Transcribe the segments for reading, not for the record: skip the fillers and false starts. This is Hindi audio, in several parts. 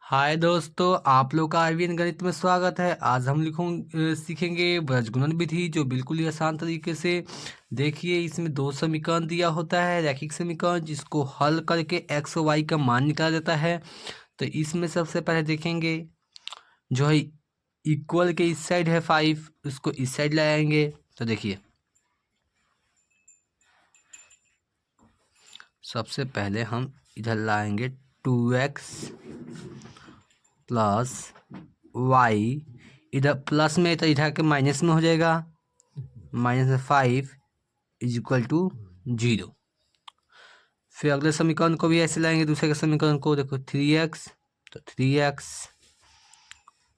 हाय दोस्तों, आप लोग का आर्यन गणित में स्वागत है। आज हम सीखेंगे बृजगुणन विधि, जो बिल्कुल ही आसान तरीके से। देखिए, इसमें दो समीकरण दिया होता है, रैखिक समीकरण, जिसको हल करके एक्स और वाई का मान निकाला जाता है। तो इसमें सबसे पहले देखेंगे, जो है इक्वल के इस साइड है 5, उसको इस साइड ले आएंगे। तो देखिए, सबसे पहले हम इधर लाएंगे 2x प्लस वाई, इधर प्लस में तो इधर के माइनस में हो जाएगा। -5 इज इक्वल टू 0। फिर अगले समीकरण को भी ऐसे लाएंगे, दूसरे के समीकरण को। देखो 3x, तो 3x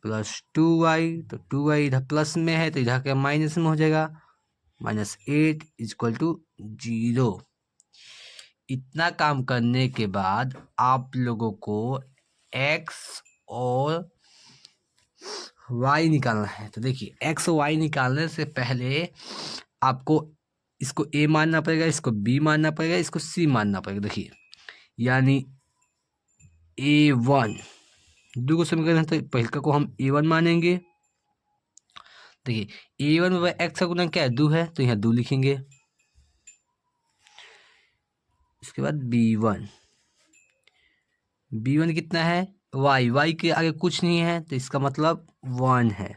प्लस 2y, तो 2y इधर प्लस में है तो इधर के माइनस में हो जाएगा। -8 इज इक्वल टू 0। इतना काम करने के बाद आप लोगों को x और y निकालना है। तो देखिए, x और y निकालने से पहले आपको इसको a मानना पड़ेगा, इसको b मानना पड़ेगा, इसको c मानना पड़ेगा। देखिए, यानी a1 दो समीकरण है, तो पहले को हम a1 मानेंगे। देखिए, a1 में x का गुणन क्या है, 2 है, तो यहाँ 2 लिखेंगे। इसके बाद b1 कितना है, y के आगे कुछ नहीं है, तो इसका मतलब 1 है।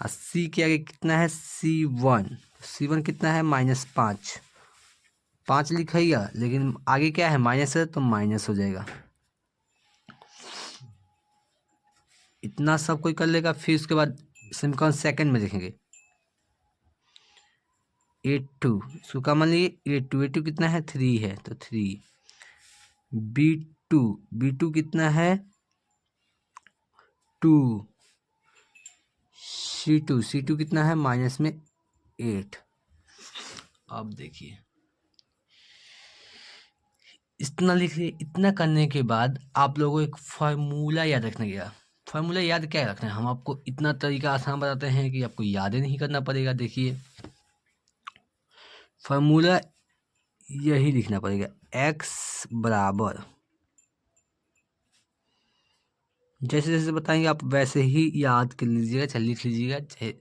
और c के आगे कितना है, c1 कितना है, -5। 5 लिखेगा, लेकिन आगे क्या है, माइनस है, तो माइनस हो जाएगा। इतना सब कोई कर लेगा। फिर उसके बाद समीकरण सेकंड में देखेंगे, a2, इसको क्या मान लीजिए, a2 कितना है, 3 है, तो 3। b2 कितना है, 2। c2 कितना है, माइनस में 8। अब देखिए, इतना लिख लिए। इतना करने के बाद आप लोगों को एक फार्मूला याद रखने का। फार्मूला याद क्या रखना है, हम आपको इतना तरीका आसान बताते हैं कि आपको याद ही नहीं करना पड़ेगा। देखिए, फार्मूला यही लिखना पड़ेगा, x बराबर, जैसे जैसे बताएंगे आप वैसे ही याद कर लीजिएगा, चाहे लिख लीजिएगा, चाहे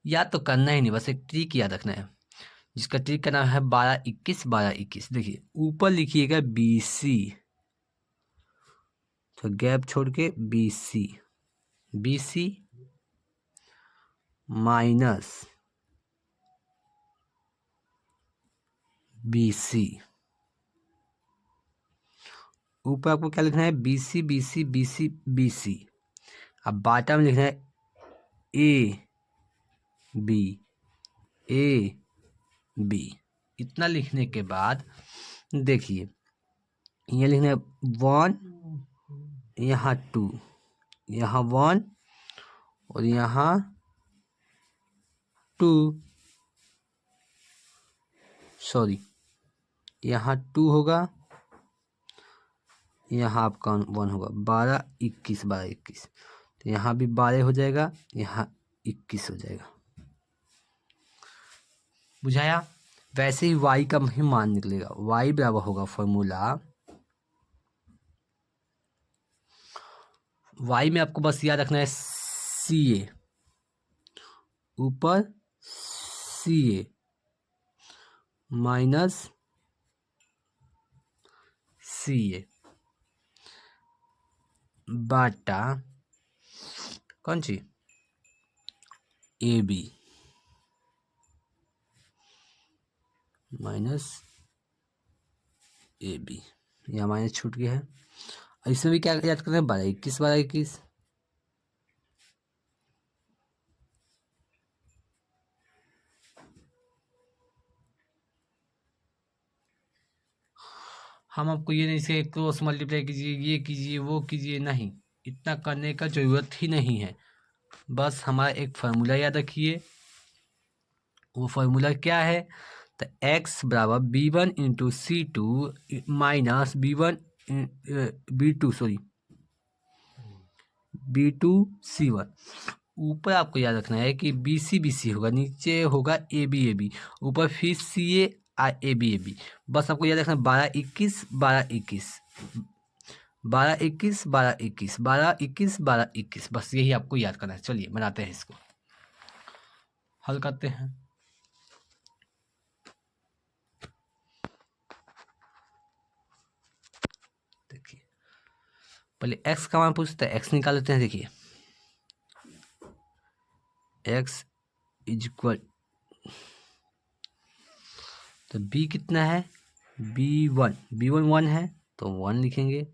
याद तो करना ही नहीं, बस एक ट्रिक याद रखना है, जिसका ट्रिक का नाम है 12-21-12-21। देखिए, ऊपर लिखिएगा BC, तो गैप छोड़ के BC माइनस BC। ऊपर आपको क्या लिखना है, BC। अब बाटा में लिखना है AB। इतना लिखने के बाद देखिए, ये लिखना है 1, यहाँ 2, यहाँ 1 और यहाँ 2, सॉरी, यहाँ 2 होगा, यहाँ आपका 1 होगा। 12-21, तो यहाँ भी 12 हो जाएगा, यहाँ 21 हो जाएगा। बुझाया? वैसे ही y का भी मान निकलेगा। y बराबर होगा फॉर्मूला, y में आपको बस याद रखना है CA, ऊपर CA माइनस CA बाटा कौन सी, AB माइनस AB। यहाँ माइनस छूट गया है। इसमें भी क्या याद करना है, 12-21। हम आपको ये नहीं से क्रॉस मल्टीप्लाई कीजिए, ये कीजिए, वो कीजिए, नहीं, इतना करने का जरूरत ही नहीं है। बस हमारा एक फार्मूला याद रखिए। वो फार्मूला क्या है, तो x बराबर B1 into C2 minus B2 C1। ऊपर आपको याद रखना है कि BC होगा, नीचे होगा AB। ऊपर फिर CA AB। बस आपको याद रखना है 12-21। 12 21 12 21 12 21 12 21, बस यही आपको याद करना है। चलिए बनाते हैं, इसको हल करते हैं। देखिए पहले x का मान पूछता है, x निकाल लेते हैं। देखिए x इक्वल, तो b कितना है, b1 1 है तो 1 लिखेंगे,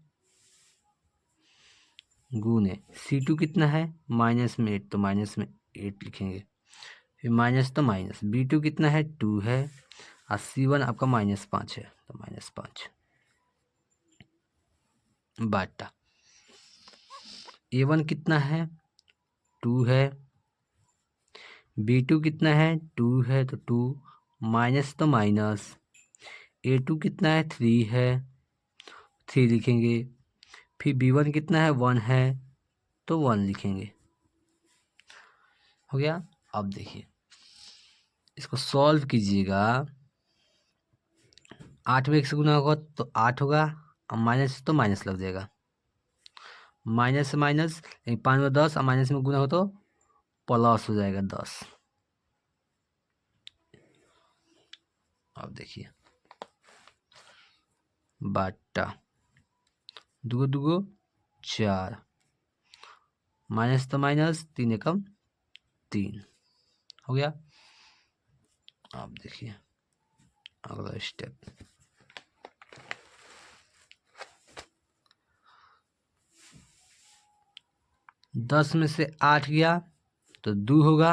गुने c2 कितना है, माइनस में 8 तो माइनस में 8 लिखेंगे, फिर माइनस तो माइनस, b2 कितना है 2 है, और c1 आपका -5 है तो -5 बाटा a1 कितना है 2 है, b2 कितना है 2 है तो 2, माइनस तो माइनस, a2 कितना है 3 है, 3 लिखेंगे, फिर b1 कितना है 1 है तो 1 लिखेंगे। हो गया। अब देखिए इसको सॉल्व कीजिएगा, 8 में 1 से गुना होगा तो 8 होगा, और माइनस तो माइनस लग जाएगा, माइनस से माइनस, 5 में 10 और माइनस में गुना हो तो प्लस हो जाएगा 10। अब देखिए बाटा 2 2 4, माइनस तो माइनस, 3 एकम 3 हो गया। अब देखिए अगला स्टेप, 10 में से 8 गया तो 2 होगा,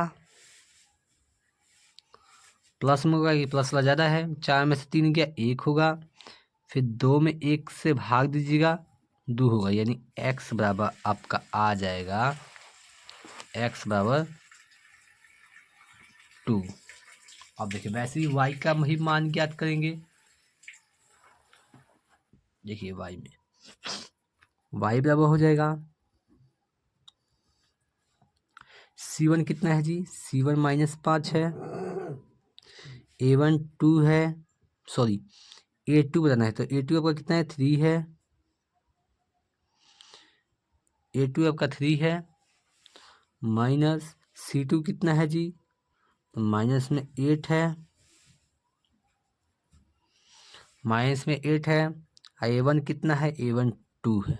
प्लस में होगा, ये प्लस वाला ज़्यादा है, 4 में से 3 गया 1 होगा, फिर 2 में 1 से भाग दीजिएगा 2 होगा, यानी x बराबर आपका आ जाएगा x बराबर 2। अब देखिए वैसे ही y का ही मान ज्ञात करेंगे। देखिए y में y बराबर हो जाएगा, c1 कितना है जी, c1 -5 है, a1 2 है, सॉरी a2 बताना है, तो a2 आपका कितना है 3 है, a2 आपका 3 है, माइनस c2 कितना है जी, तो माइनस में 8 है, माइनस में 8 है, a1 कितना है, a1 2 है,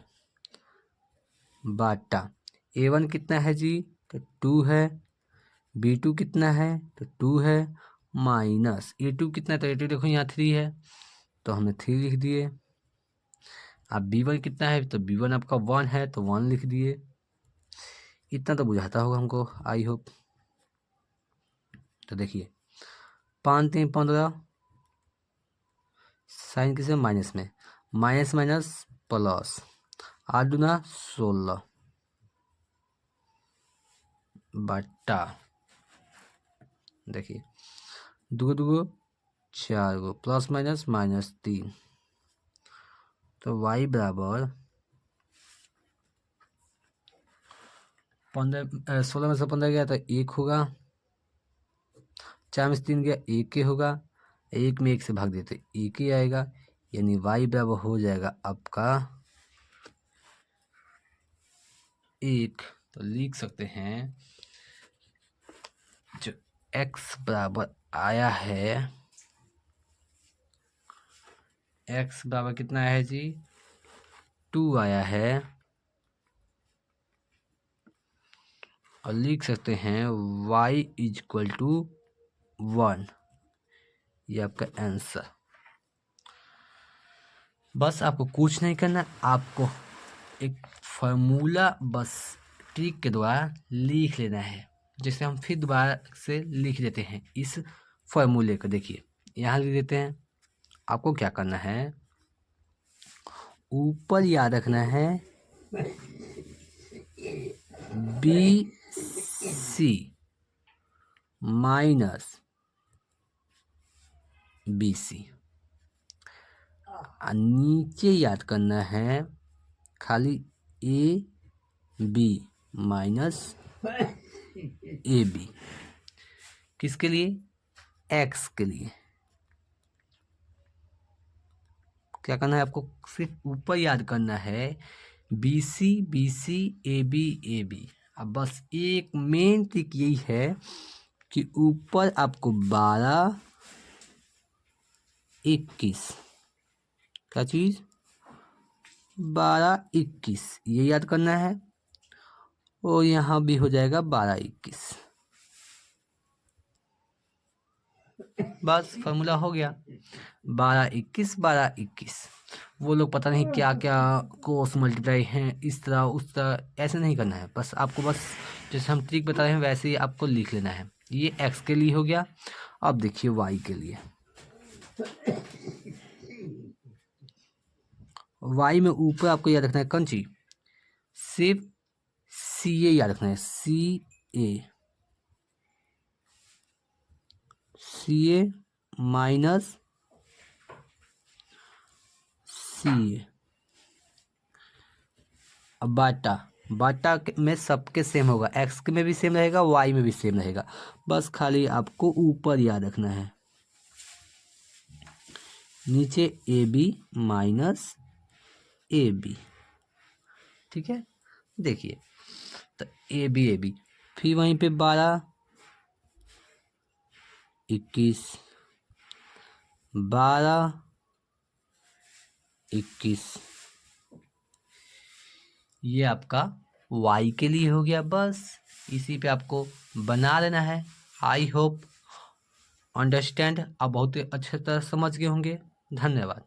बाटा a1 कितना है जी, तो 2 है, b2 कितना है तो 2 है, माइनस a2 कितना है, तो a2 देखो यहाँ 3 है तो हमने 3 लिख दिए। अब b1 कितना है, तो b1 आपका 1 है तो 1 लिख दिए। इतना तो बुझाता होगा हमको, आई होप। तो देखिए 5 3 15, साइन किसे माइनस में, माइनस माइनस प्लस, 8 दूना 16 बट्टा, देखिए 2 2 4 गो, प्लस माइनस -3, तो y बराबर 16 में से 15 गया तो 1 होगा, 4 में से 3 गया 1 ही होगा, 1 में 1 से भाग देते 1 ही आएगा, यानी y बराबर हो जाएगा आपका 1। तो लिख सकते हैं जो x बराबर आया है, x बराबर कितना है जी 2 आया है, और लिख सकते हैं y इक्वल टू 1, ये आपका आंसर। बस आपको कुछ नहीं करना, आपको एक फार्मूला बस ट्रिक के द्वारा लिख लेना है, जैसे हम फिर दोबारा से लिख देते हैं इस फार्मूले को। देखिए यहाँ लिख देते हैं, आपको क्या करना है, ऊपर याद रखना है BC माइनस BC, नीचे याद करना है खाली AB माइनस AB, किसके लिए, x के लिए, क्या करना है आपको, सिर्फ ऊपर याद करना है, B C B C, A B A B. अब बस एक मेन ट्रिक यही है कि ऊपर आपको 12 21, क्या चीज़, 12 21 ये याद करना है, और यहाँ भी हो जाएगा 12 21। बस फॉर्मूला हो गया, 12 21 12 21। वो लोग पता नहीं क्या क्या कोस मल्टीप्लाई हैं, इस तरह उस तरह, ऐसे नहीं करना है। बस आपको बस जैसे हम ट्रिक बता रहे हैं वैसे ही आपको लिख लेना है। ये एक्स के लिए हो गया। अब देखिए वाई के लिए, वाई में ऊपर आपको याद रखना है कौन सी, सिर्फ सी ए याद रखना है, सी ए माइनस सी ए। अब बाटा में सबके सेम होगा, एक्स में भी सेम रहेगा, वाई में भी सेम रहेगा। बस खाली आपको ऊपर याद रखना है, नीचे A B minus A B. ठीक है, देखिए तो ए बी, फिर वहीं पे 12 21 12 21, ये आपका y के लिए हो गया। बस इसी पे आपको बना लेना है। आई होप अंडरस्टैंड, आप बहुत अच्छे तरह समझ गए होंगे। धन्यवाद।